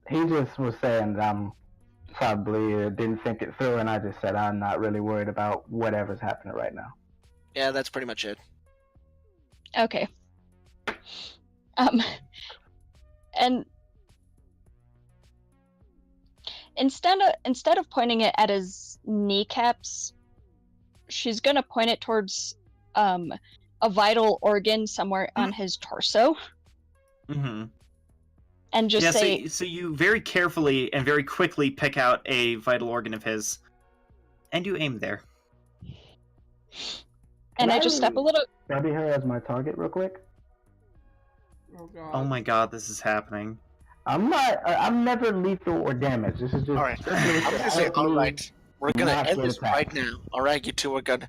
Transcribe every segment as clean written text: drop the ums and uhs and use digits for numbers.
He just was saying that I'm probably didn't think it through, and I just said I'm not really worried about whatever's happening right now. Yeah, that's pretty much it. Okay. And instead of pointing it at his kneecaps, she's gonna point it towards a vital organ somewhere on his torso. Mm-hmm. And just say... So you very carefully and very quickly pick out a vital organ of his, and you aim there. And I just step a little... Grab her as my target real quick. Oh god. Oh my god, this is happening. I'm never lethal or damaged. This is just... Alright, I'm gonna say, alright, we're gonna end this right now. Alright, you two, we're gonna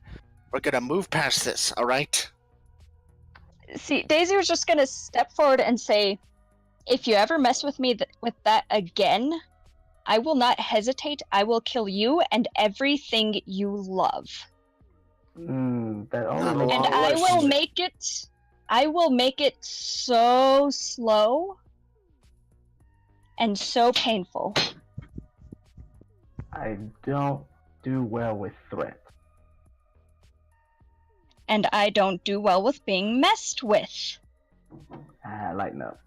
move past this, alright? See, Daisy was just gonna step forward and say, if you ever mess with me with that again, I will not hesitate. I will kill you and everything you love. And I will make it so slow and so painful. I don't do well with threats. And I don't do well with being messed with. Lighten up.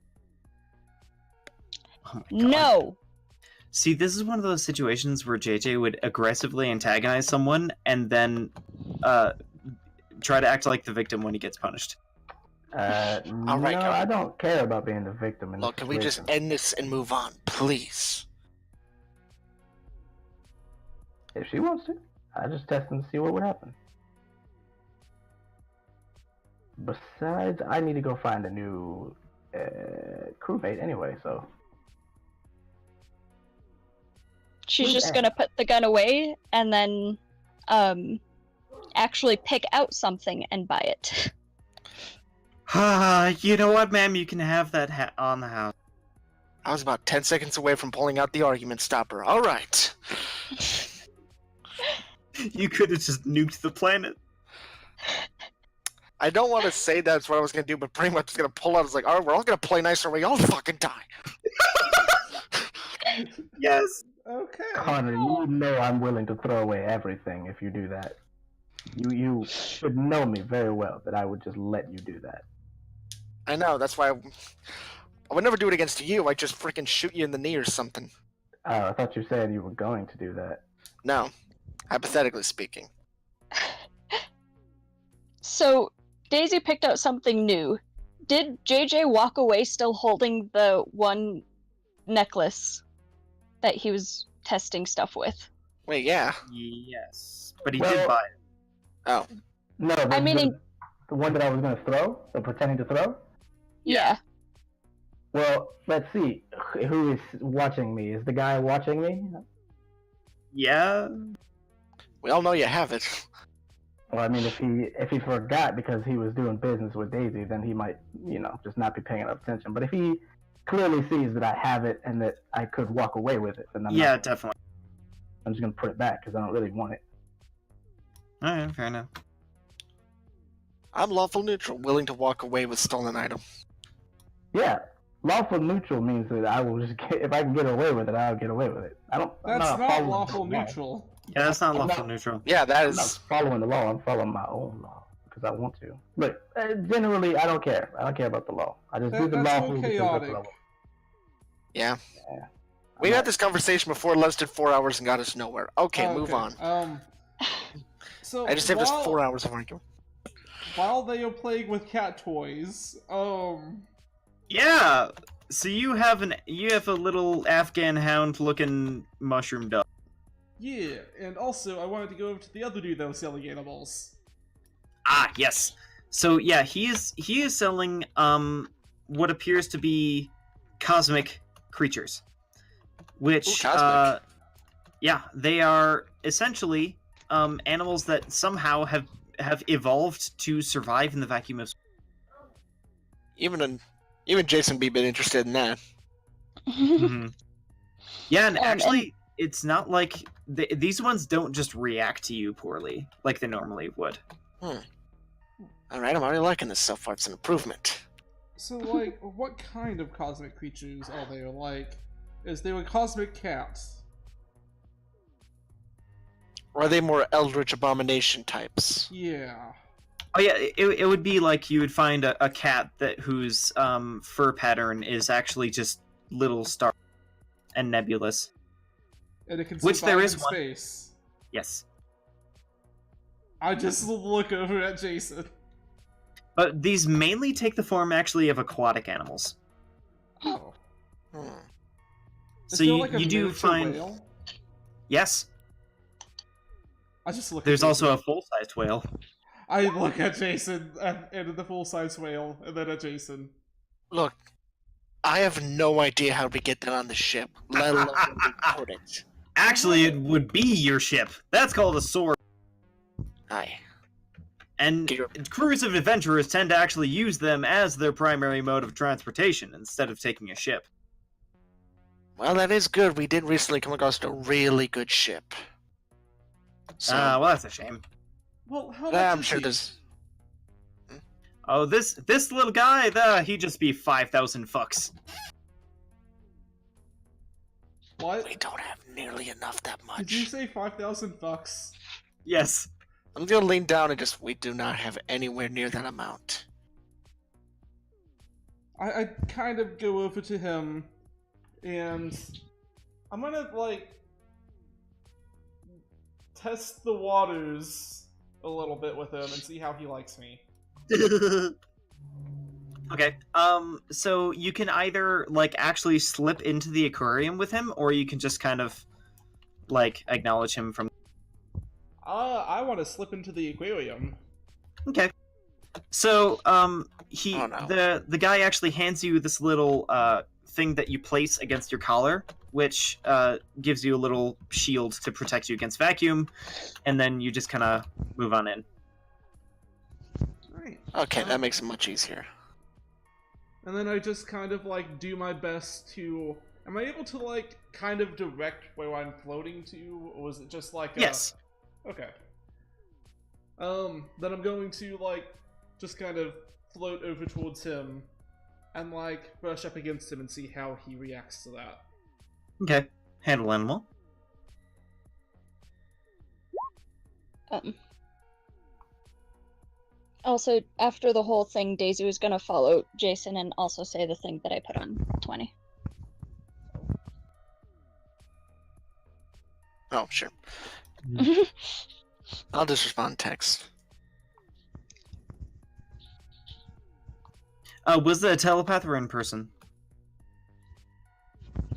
Oh my god. No. See, this is one of those situations where JJ would aggressively antagonize someone and then try to act like the victim when he gets punished. Alright, no, I don't care about being the victim. Look, can we just end this and move on, please? If she wants to, I just test and see what would happen. Besides, I need to go find a new crewmate anyway, so... She's just gonna put the gun away and then actually pick out something and buy it. You know what, ma'am? You can have that on the house. I was about 10 seconds away from pulling out the argument stopper. Alright. You could have just nuked the planet. I don't want to say that's what I was going to do, but pretty much just going to pull out. It's like, alright, we're all going to play nice or we all fucking die. Yes. Okay. Connor, you know I'm willing to throw away everything if you do that. You should know me very well that I would just let you do that. I know, that's why I would never do it against you. I'd just freaking shoot you in the knee or something. Oh, I thought you said you were going to do that. No, hypothetically speaking. So, Daisy picked out something new. Did JJ walk away still holding the one necklace that he was testing stuff with? Wait, yeah. Yes, but he did buy it. Oh. No, the one that I was going to throw, the pretending to throw? Yeah. Well, let's see. Who is watching me? Is the guy watching me? Yeah. We all know you have it. Well, I mean, if he forgot because he was doing business with Daisy, then he might, just not be paying enough attention. But if he clearly sees that I have it and that I could walk away with it, then definitely. I'm just going to put it back because I don't really want it. Alright, fair enough. I'm lawful neutral, willing to walk away with stolen item. Yeah, lawful neutral means that I will just if I can get away with it, I'll get away with it. That's not lawful neutral. Yeah, that's not lawful neutral. Yeah, that is. I'm not following the law. I'm following my own law because I want to. But generally, I don't care. I don't care about the law. I just do the law. So chaotic. Yeah. We had this conversation before, lasted 4 hours and got us nowhere. Okay, move on. So I just saved us 4 hours of arguing. While they are playing with cat toys, Yeah. So you have a little Afghan hound looking mushroom dog. Yeah, and also I wanted to go over to the other dude that was selling animals. Ah, yes. So yeah, he is selling what appears to be cosmic creatures, which they are essentially animals that somehow have evolved to survive in the vacuum of. Even Jason B been interested in that. Mm-hmm. Yeah, and actually, it's not like these ones don't just react to you poorly like they normally would. Alright, I'm already liking this so far. It's an improvement. So, like, what kind of cosmic creatures are they? Like, is they were cosmic cats? Or are they more eldritch abomination types? Yeah. Oh yeah, it would be like you would find a cat that whose fur pattern is actually just little stars and nebulous. And it can Which survive there is in one. space. Yes. I just look over at Jason. But these mainly take the form actually of aquatic animals. Oh. Hmm. Is So there you, like a you do miniature find whale? yes. I just look. There's at also Jason. a full-sized whale. I look at Jason and the full-size whale, and then at Jason. Look, I have no idea how to get that on the ship, let alone where we put it. Actually, it would be your ship. That's called a sword. Aye. And crews of adventurers tend to actually use them as their primary mode of transportation instead of taking a ship. Well, that is good. We did recently come across a really good ship. So, Well, that's a shame. Well, how much I'm is sure he? there's. Oh, this little guy, he'd just be 5,000 fucks. What? We don't have nearly enough that much. Did you say 5,000 bucks? Yes. I'm gonna lean down and just. We do not have anywhere near that amount. I kind of go over to him, and I'm gonna, like, test the waters a little bit with him and see how he likes me. Okay, so you can either, like, actually slip into the aquarium with him, or you can just kind of, like, acknowledge him from... I want to slip into the aquarium. Okay. So, Oh, no. the guy actually hands you this little, thing that you place against your collar, which, gives you a little shield to protect you against vacuum, and then you just kind of move on in. Right. Okay, that makes it much easier. And then I just kind of, like, do my best to... Am I able to, like, kind of direct where I'm floating to? Or was it just like a... Yes. Okay. Then I'm going to, like, just kind of float over towards him and, like, brush up against him and see how he reacts to that. Okay. Handle animal. Also, after the whole thing, Daisy was gonna follow Jason and also say the thing that I put on 20. Oh, sure. I'll just respond text. Was the telepath or in person?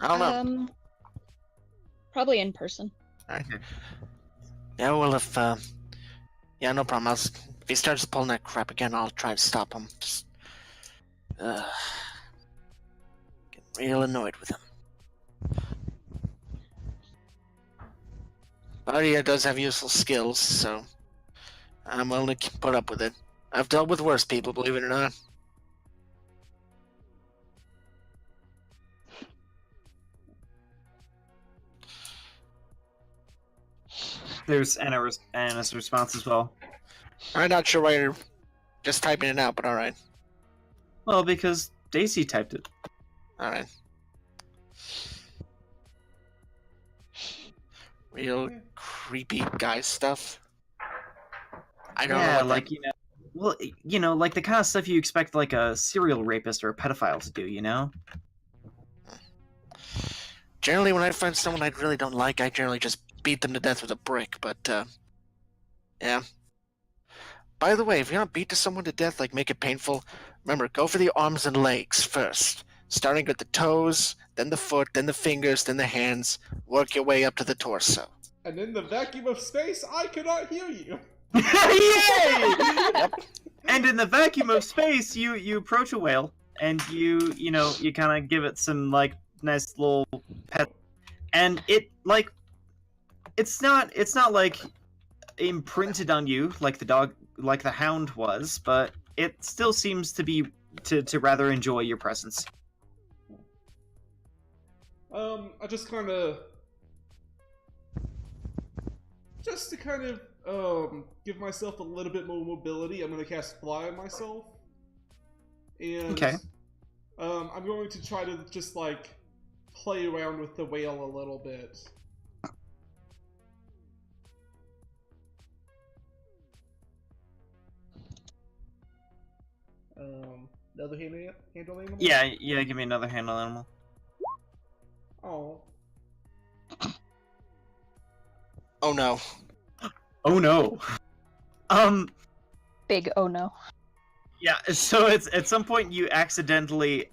I don't know. Probably in person. Alright. Yeah, well, if, yeah, no problem. If he starts pulling that crap again, I'll try to stop him. Just, get real annoyed with him. But he does have useful skills, so I'm willing to put up with it. I've dealt with worse people, believe it or not. There's Anna's response as well. I'm not sure why you're just typing it out, but alright. Well, because Daisy typed it. Alright. Real creepy guy stuff. I don't know. Yeah, What like, you know... Well, you know, like the kind of stuff you expect, like, a serial rapist or a pedophile to do, you know? Generally, when I find someone I really don't like, I generally just beat them to death with a brick, but, yeah. By the way, if you're gonna beat someone to death, like, make it painful, remember, go for the arms and legs first. Starting with the toes, then the foot, then the fingers, then the hands. Work your way up to the torso. And in the vacuum of space, I cannot hear you! Yay! Yep. And in the vacuum of space, you approach a whale, and you kind of give it some, like, nice little pet, and it, like, it's not like imprinted on you like the dog, like the hound was, but it still seems to be to rather enjoy your presence. I just kind of... Just to kind of, give myself a little bit more mobility, I'm gonna cast Fly on myself. And Okay. I'm going to try to just like play around with the whale a little bit. Another handle animal? Yeah, give me another handle animal. Oh. Oh no. Oh no. Big oh no. Yeah, so it's at some point you accidentally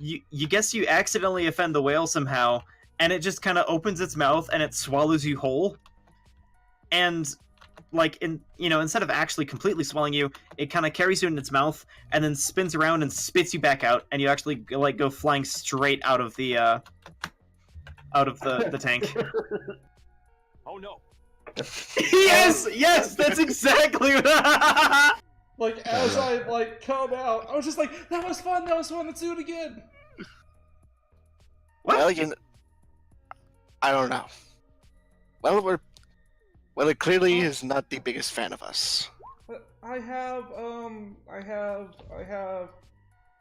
you guess you accidentally offend the whale somehow, and it just kind of opens its mouth and it swallows you whole. And like instead of actually completely swallowing you, it kind of carries you in its mouth and then spins around and spits you back out, and you actually like go flying straight out of the tank. Oh no. Yes, that's exactly what. Like, as I, like, come out, I was just like, that was fun, let's do it again! Well, I don't know. Well, it clearly is not the biggest fan of us. But I have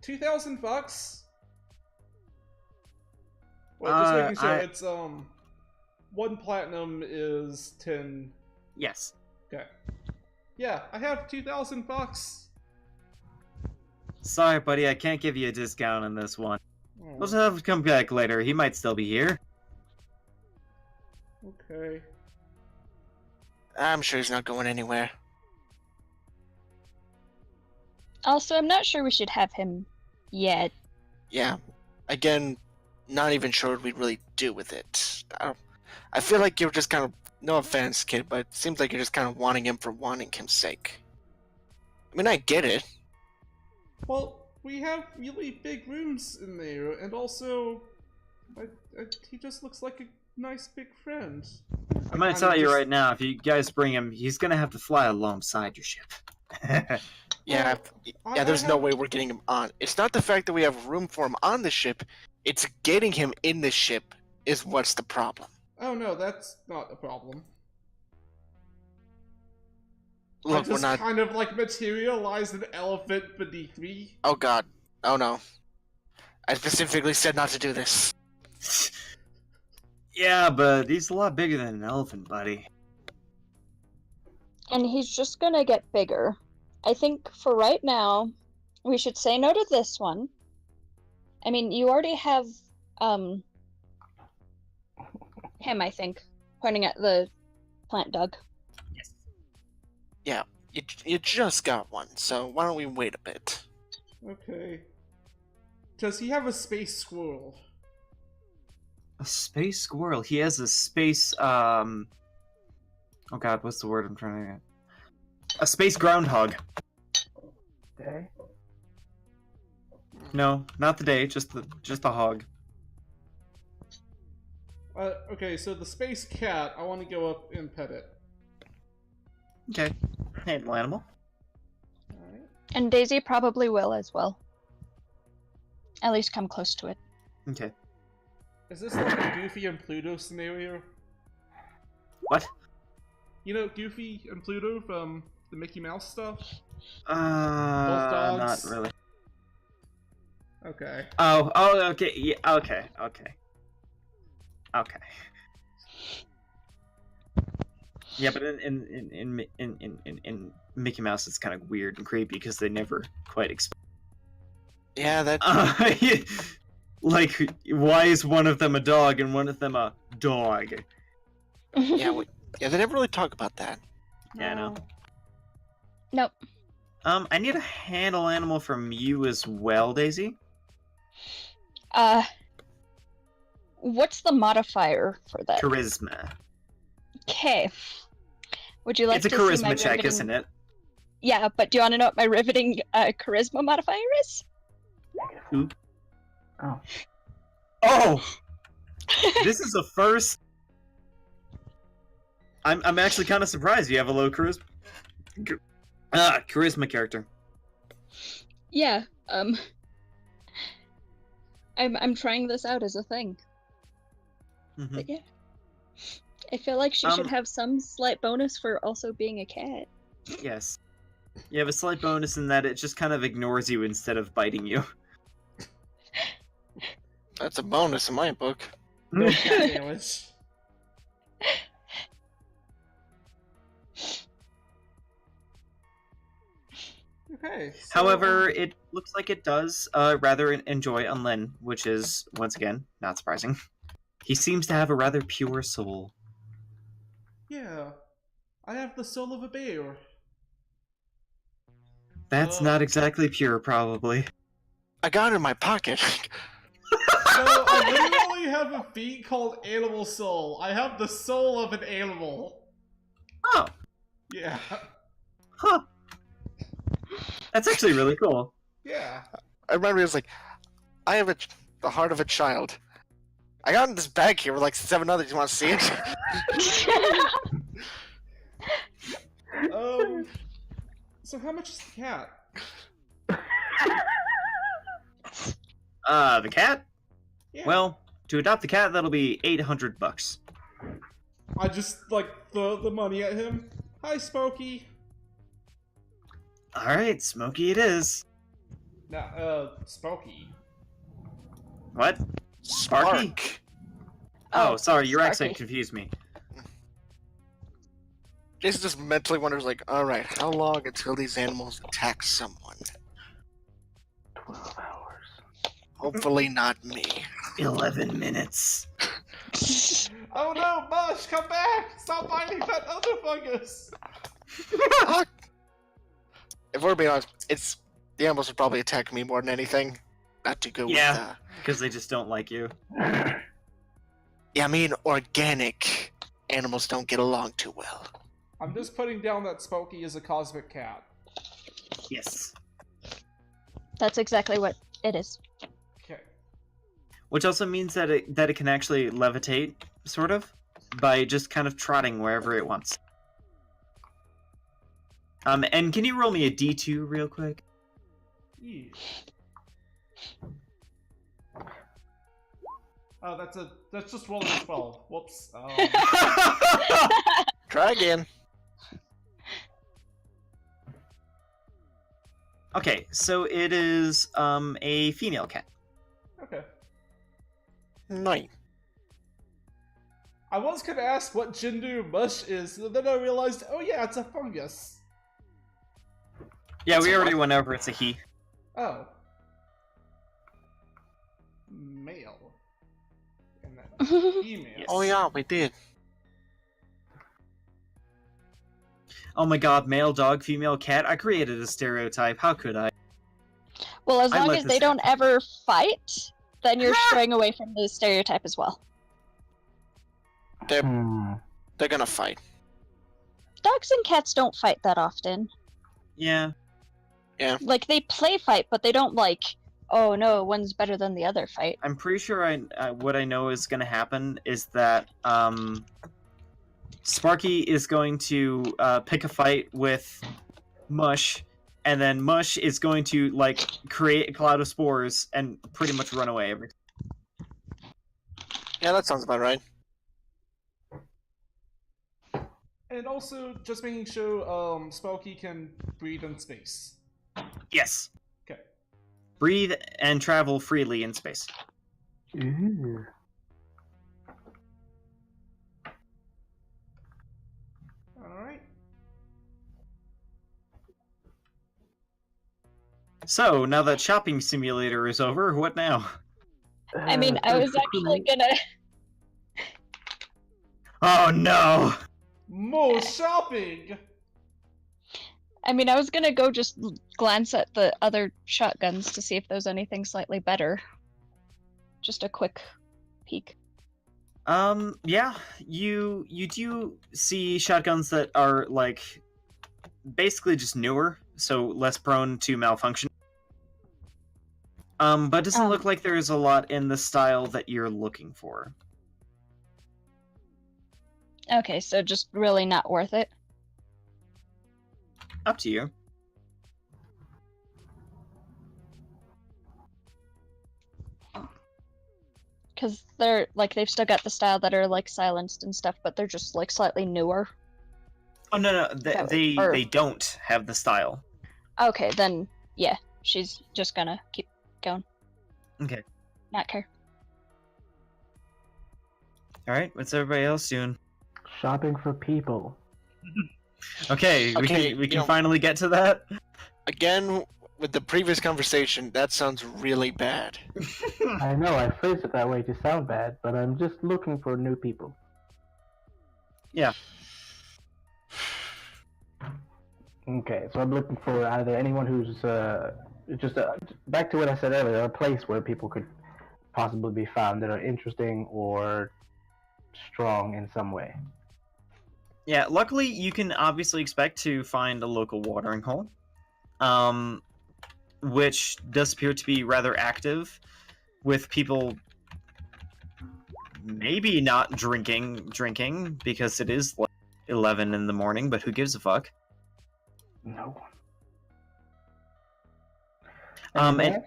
2,000 bucks. Well, just making sure it's, 1 platinum is 10. Yes. Okay. Yeah, I have 2,000 bucks. Sorry, buddy, I can't give you a discount on this one. Oh, We'll just have to come back later. He might still be here. okay. I'm sure he's not going anywhere. Also, I'm not sure we should have him yet. Yeah. Again, not even sure what we'd really do with it. I feel like you're just kind of, no offense, kid, but it seems like you're just kind of wanting him for wanting him's sake. I mean, I get it. Well, we have really big rooms in there, and also, he just looks like a nice big friend. I'm gonna tell you right now, if you guys bring him, he's gonna have to fly alongside your ship. Yeah, I there's no have- way we're getting him on. It's not the fact that we have room for him on the ship, it's getting him in the ship is what's the problem. Oh no, that's not a problem. I Look, we're just not. kind of like materialized an elephant beneath me. Oh god. Oh no. I specifically said not to do this. Yeah, but he's a lot bigger than an elephant, buddy. And he's just gonna get bigger. I think for right now, we should say no to this one. I mean, you already have, him, I think, pointing at the plant dog. Yes. Yeah, you just got one, so why don't we wait a bit? Okay. Does he have a space squirrel? A space squirrel. He has a space, oh god, what's the word I'm trying to get? A space groundhog. Day? No, not the day, just the hog. Okay, so the space cat, I want to go up and pet it. Okay. Handle animal. Alright. And Daisy probably will as well. At least come close to it. Okay. Is this like a Goofy and Pluto scenario? What? You know Goofy and Pluto from the Mickey Mouse stuff? Not dogs? really. Okay. Oh, okay, yeah, okay. Yeah, but in Mickey Mouse, it's kind of weird and creepy because they never quite explain. Yeah, that. Like, why is one of them a dog and one of them a dog? Yeah, they never really talk about that. Yeah, I know. Nope. I need a handle animal from you as well, Daisy. What's the modifier for that? Charisma. Okay. Would you like It's a to see my charisma check, riveting... isn't it? Yeah, but do you want to know what my riveting charisma modifier is? Ooh. Oh. Oh! This is a first. I'm actually kind of surprised you have a low charisma. Charisma character. Yeah. I'm trying this out as a thing. Mm-hmm. But yeah. I feel like she should have some slight bonus for also being a cat. Yes. You have a slight bonus in that it just kind of ignores you instead of biting you. That's a bonus in my book. No cat damage. Okay. So, However, it looks like it does rather enjoy Unlin, which is, once again, not surprising. He seems to have a rather pure soul. yeah, I have the soul of a bear. That's not exactly pure, probably. I got it in my pocket. No, I literally have a feat called Animal Soul. I have the soul of an animal. Oh, Yeah. huh. That's actually really cool. Yeah. I remember he was like, I have the heart of a child. I got in this bag here with like 7 others. You want to see it? So how much is the cat? The cat? Yeah. Well, to adopt the cat, that'll be $800. I just, like, throw the money at him. Hi, Smokey. Alright, Smokey it is. Smokey. What? Sparky? Spark. Oh, sorry, your accent Sparky. confused me. Jason just mentally wonders, like, alright, how long until these animals attack someone? 12 hours. Hopefully not me. 11 minutes. Oh no, Mush, come back! Stop biting that other fungus! If we're being honest, the animals would probably attack me more than anything. Not to go Yeah. with, Because they just don't like you. yeah, I mean, organic animals don't get along too well. I'm just putting down that Smokey is a cosmic cat. Yes. That's exactly what it is. Okay. Which also means that it can actually levitate, sort of, by just kind of trotting wherever it wants. And can you roll me a D2 real quick? Yeah. Oh, that's just rolling a 12. Whoops. Try again. Okay, so it is a female cat. Okay. 9. I was gonna ask what gender Mush is, and then I realized, oh yeah, it's a fungus. Yeah, we already went over it's a he. Oh. Male. And then female. Yes. Oh yeah, we did. Oh my god, male dog, female cat. I created a stereotype. How could I? Well, as I long let as this they don't ever fight, then you're straying away from the stereotype as well. They're Hmm. gonna fight. Dogs and cats don't fight that often. Yeah. Like, they play fight, but they don't, like, oh no, one's better than the other fight. I'm pretty sure what I know is going to happen is that Sparky is going to pick a fight with Mush, and then Mush is going to like create a cloud of spores and pretty much run away every time. Yeah, that sounds about right. And also, just making sure Smokey can breathe in space. Yes. Okay. Breathe and travel freely in space. Ooh. Alright. So, now that shopping simulator is over, what now? I mean, I was actually gonna... Oh no! More shopping! I mean, I was gonna go just glance at the other shotguns to see if there's anything slightly better. Just a quick peek. Yeah, you do see shotguns that are, like, basically just newer, so less prone to malfunction. But it doesn't look like there's a lot in the style that you're looking for. Okay, so just really not worth it. Up to you. Because they're, like, they've still got the style that are, like, silenced and stuff, but they're just, like, slightly newer. Oh no, That they or- they don't have the style. Okay, then yeah, she's just gonna keep going. Okay. Not care. All right. What's everybody else doing? Shopping for people. Okay, Okay, we can finally get to that. Again, with the previous conversation, that sounds really bad. I know I phrased it that way to sound bad, but I'm just looking for new people. Yeah. Okay, so I'm looking for either anyone who's just back to what I said earlier, a place where people could possibly be found that are interesting or strong in some way. Yeah, luckily you can obviously expect to find a local watering hole, which does appear to be rather active, with people maybe not drinking because it is like 11 in the morning, but who gives a fuck? No And one. Anyone?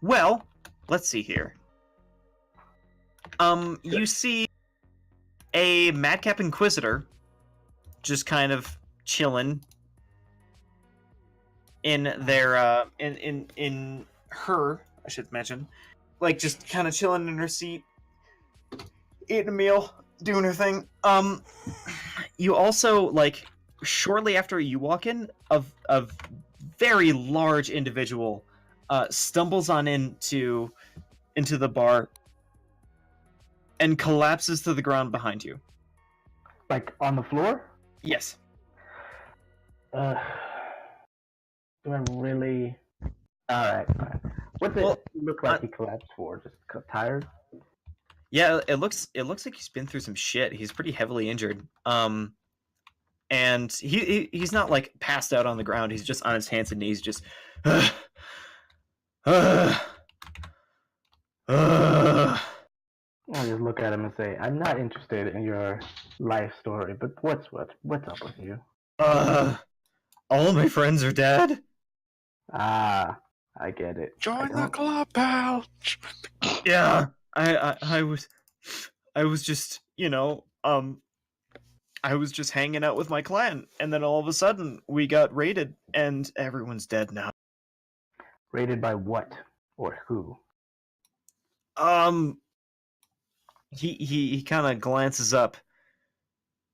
well, let's see here. You see a Madcap Inquisitor just kind of chilling in their in her, I should mention, like just kind of chilling in her seat, eating a meal, doing her thing. You also, like, shortly after you walk in, a very large individual stumbles on into the bar and collapses to the ground behind you. Like on the floor? Yes. Do I really? Alright, fine. What's it Well, look like he collapsed for? Just tired? Yeah, it looks like he's been through some shit. He's pretty heavily injured. And he's not like passed out on the ground. He's just on his hands and knees, just. I'll just look at him and say, "I'm not interested in your life story, but what's up with you?" All of my friends are dead. Ah, I get it. Join the club, pal. Yeah, I was just, I was just hanging out with my clan, and then all of a sudden we got raided, and everyone's dead now. Rated by what or who? He kind of glances up,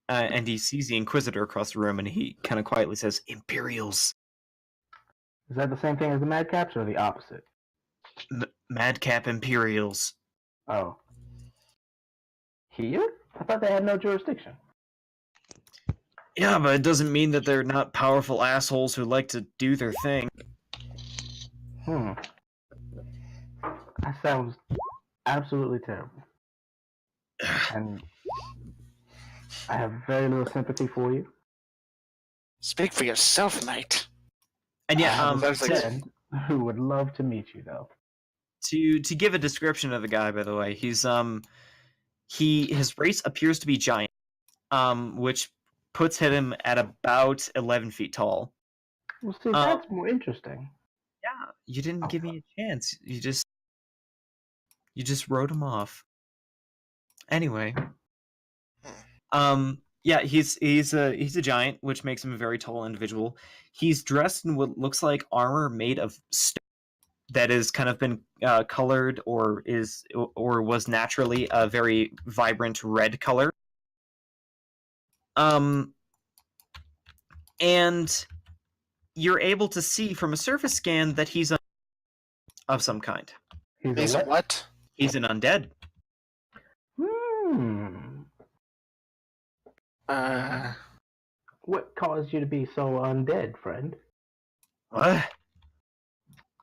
and he sees the Inquisitor across the room, and he kind of quietly says, "Imperials." Is that the same thing as the Madcaps or the opposite? Madcap Imperials. Oh. Here? I thought they had no jurisdiction. Yeah, but it doesn't mean that they're not powerful assholes who like to do their thing. That sounds absolutely terrible. And I have very little sympathy for you. Speak for yourself, mate. And yeah, I have a friend who would love to meet you, though. To give a description of the guy, by the way, his race appears to be giant, which puts him at about 11 feet tall. Well, see, that's more interesting. Yeah, you didn't give me a chance. You just wrote him off. Anyway, yeah, he's a giant, which makes him a very tall individual. He's dressed in what looks like armor made of stone that has kind of been colored or was naturally a very vibrant red color. And you're able to see from a surface scan that he's of some kind. He's a what? He's an undead. What caused you to be so undead, friend? What?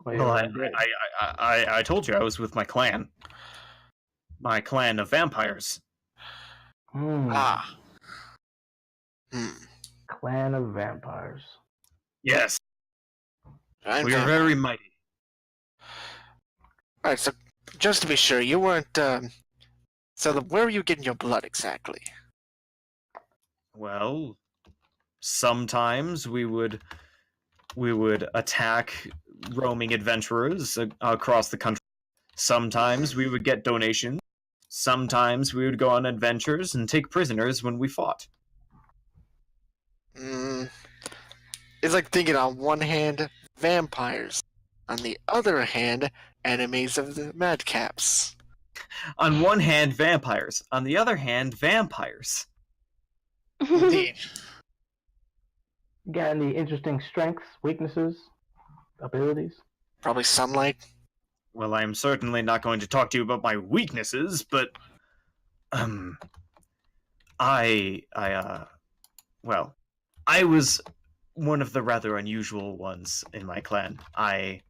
Well, I told you I was with my clan. My clan of vampires. Clan of vampires. Yes. We are very mighty. Alright, so just to be sure, you weren't, where were you getting your blood exactly? Well, sometimes we would attack roaming adventurers across the country. Sometimes we would get donations. Sometimes we would go on adventures and take prisoners when we fought. Mm, it's like thinking on one hand, vampires. On the other hand, enemies of the madcaps. On one hand, vampires. On the other hand, vampires. Indeed. Got any interesting strengths, weaknesses, abilities? Probably sunlight. Well, I'm certainly not going to talk to you about my weaknesses, but well, I was one of the rather unusual ones in my clan. I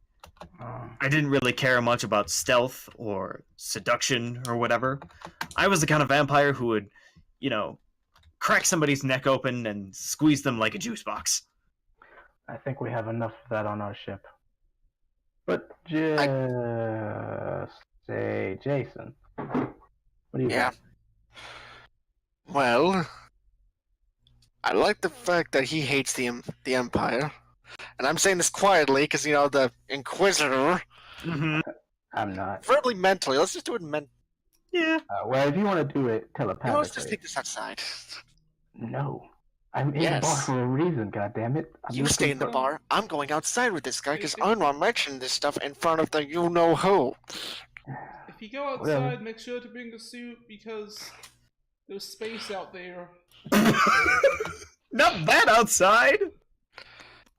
didn't really care much about stealth or seduction or whatever. I was the kind of vampire who would, crack somebody's neck open and squeeze them like a juice box. I think we have enough of that on our ship. But just say, Jason, what do you got? Well, I like the fact that he hates the Empire. And I'm saying this quietly because, the Inquisitor. Mm-hmm. I'm not. Verbally, mentally. Let's just do it Yeah. Well, if you want to do it telepathically. Let's just take this outside. No. I'm in the bar for a reason, goddammit. You stay in the bar. I'm going outside with this guy because I don't want to mention this stuff in front of the you-know-who. If you go outside, make sure to bring a suit because there's space out there. Not that outside!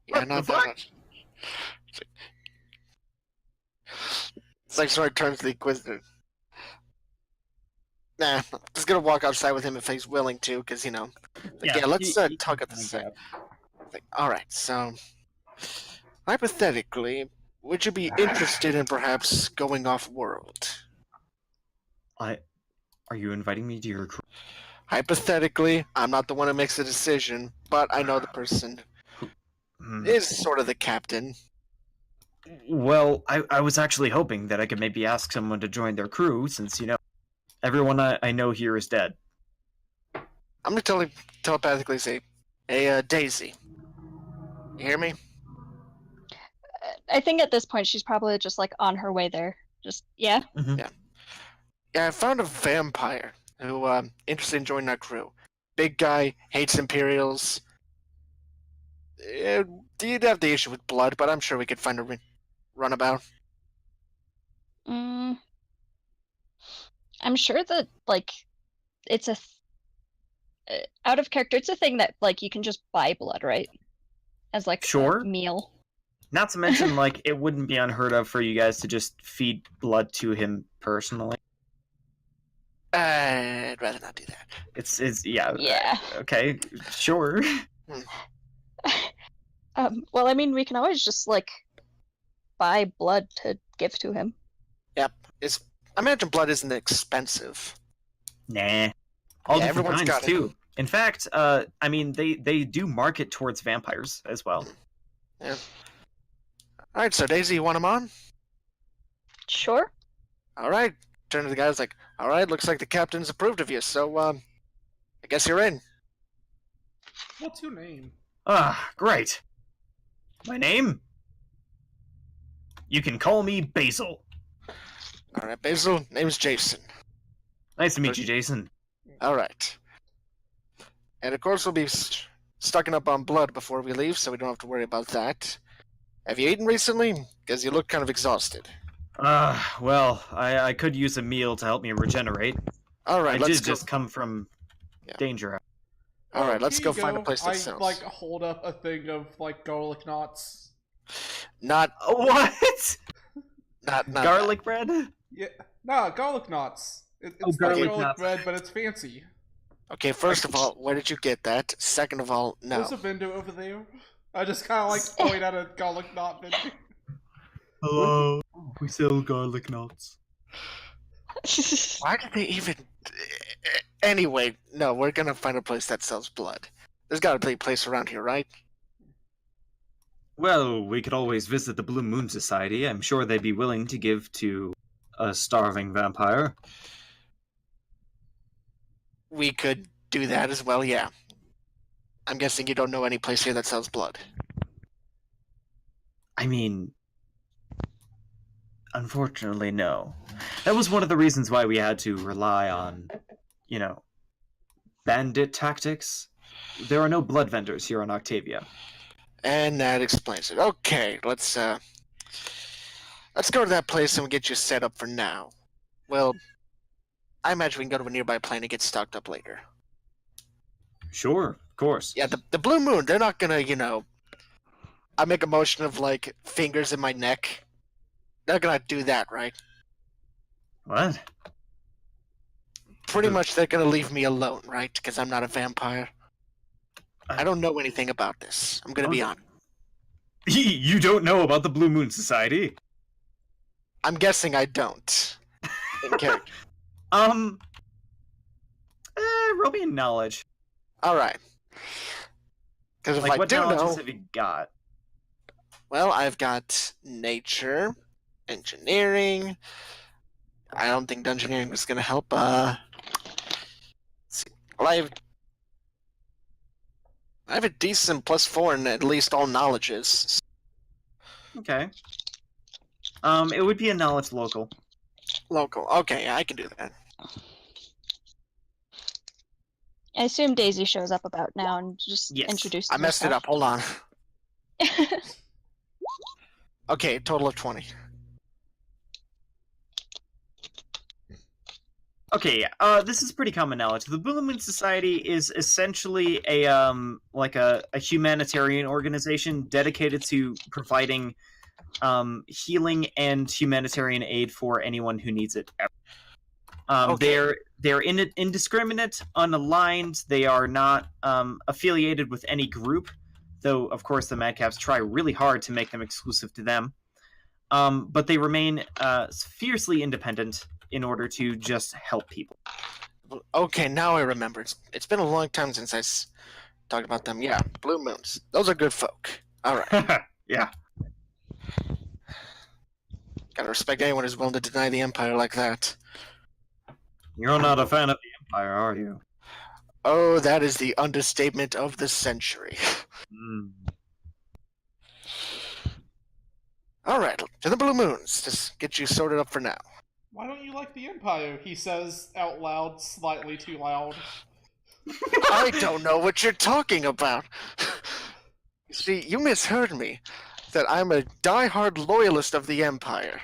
Yeah, What not the that fuck? much. It's like sort of turns to the Inquisitor. Nah, I'm just gonna walk outside with him if he's willing to, because, let's talk at the same. Alright, so, hypothetically, would you be interested in perhaps going off-world? Are you inviting me to your crew? Hypothetically, I'm not the one who makes the decision, but I know the person is sort of the captain. Well, I was actually hoping that I could maybe ask someone to join their crew, since, everyone I know here is dead. I'm gonna telepathically say, hey, Daisy. You hear me? I think at this point she's probably just like on her way there. Just yeah. Mm-hmm. Yeah, I found a vampire who interested in joining our crew. Big guy, hates Imperials. You'd have the issue with blood, but I'm sure we could find a runabout. I'm sure that it's out of character. It's a thing that you can just buy blood, right? As Sure. a meal. Not to mention, it wouldn't be unheard of for you guys to just feed blood to him personally. I'd rather not do that. It's yeah. Yeah. Okay, sure. Well, I mean, we can always just buy blood to give to him. Yep. I imagine blood isn't expensive. Nah. All different everyone's kinds got it. too. In fact, I mean, they do market towards vampires as well. Yeah. All right, so Daisy, you want him on? Sure. All right. Turn to the guys like, all right, looks like the captain's approved of you, so I guess you're in. What's your name? Great. My name? You can call me Basil. All right, Basil. Name's Jason. Nice to meet you, Jason. All right. And of course, we'll be stocking up on blood before we leave, so we don't have to worry about that. Have you eaten recently? Because you look kind of exhausted. Well, I could use a meal to help me regenerate. All right, I let's did go. just come from danger. All right, let's Here go you find a place that sells. I hold up a thing of garlic knots. Not What? not Garlic bread? Yeah, nah, garlic knots. It's garlic like knots. bread, but it's fancy. that. Okay, first of all, where did you get that? Second of all, no. There's a vendor over there. I just kind of point at a garlic knot vendor. Hello, we sell garlic knots. Why did they even? Anyway, no, we're gonna find a place that sells blood. There's got to be a place around here, right? Well, we could always visit the Blue Moon Society. I'm sure they'd be willing to give to a starving vampire. We could do that as well, yeah. I'm guessing you don't know any place here that sells blood. I mean, unfortunately, no. That was one of the reasons why we had to rely on, bandit tactics. there are no blood vendors here on Octavia. And that explains it. Okay, let's go to that place and we'll get you set up for now. Well, I imagine we can go to a nearby plane and get stocked up later. Sure, of course. Yeah, the Blue Moon, they're not gonna, I make a motion of, like, fingers in my neck. They're not gonna do that, right? What? Pretty much they're gonna leave me alone, right? Because I'm not a vampire. I don't know anything about this. I'm gonna be honest. You don't know about the Blue Moon Society? I'm guessing I don't. In character. Roll me a knowledge. Alright. Because if Like, I what do knowledges know... have you got? Well, I've got nature, engineering. I don't think dungeoneering is going to help. Let's see. Well, I have a decent +4 in at least all knowledges. Okay. It would be a knowledge local. Local. Okay, yeah, I can do that. I assume Daisy shows up about now and just Yes. introduces I messed it herself. up. Hold on. Okay, total of 20. Okay, this is pretty common knowledge. The Blue Moon Society is essentially a humanitarian organization dedicated to providing healing and humanitarian aid for anyone who needs it. Okay. They're indiscriminate, unaligned. They are not affiliated with any group, though of course the Madcaps try really hard to make them exclusive to them. But they remain fiercely independent in order to just help people. Okay, now I remember. It's been a long time since talked about them. Yeah, Blue Moons. Those are good folk. All right. Yeah. Gotta respect anyone who's willing to deny the Empire like that. You're not a fan of the Empire, are you? Oh, that is the understatement of the century. Alright, to the Blue Moons. Just get you sorted up for now. Why don't you like the Empire? He says out loud, slightly too loud. I don't know what you're talking about. You see, you misheard me. That I'm a die-hard loyalist of the Empire.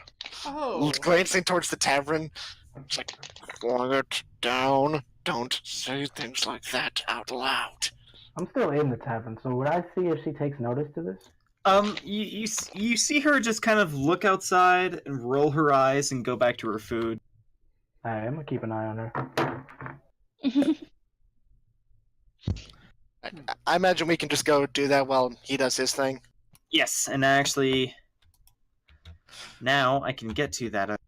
Oh. Glancing towards the tavern, it's like, quiet down. Don't say things like that out loud. I'm still in the tavern, so would I see if she takes notice to this? You see her just kind of look outside and roll her eyes and go back to her food. Alright, I'm gonna keep an eye on her. I imagine we can just go do that while he does his thing. Yes, and actually, now I can get to that.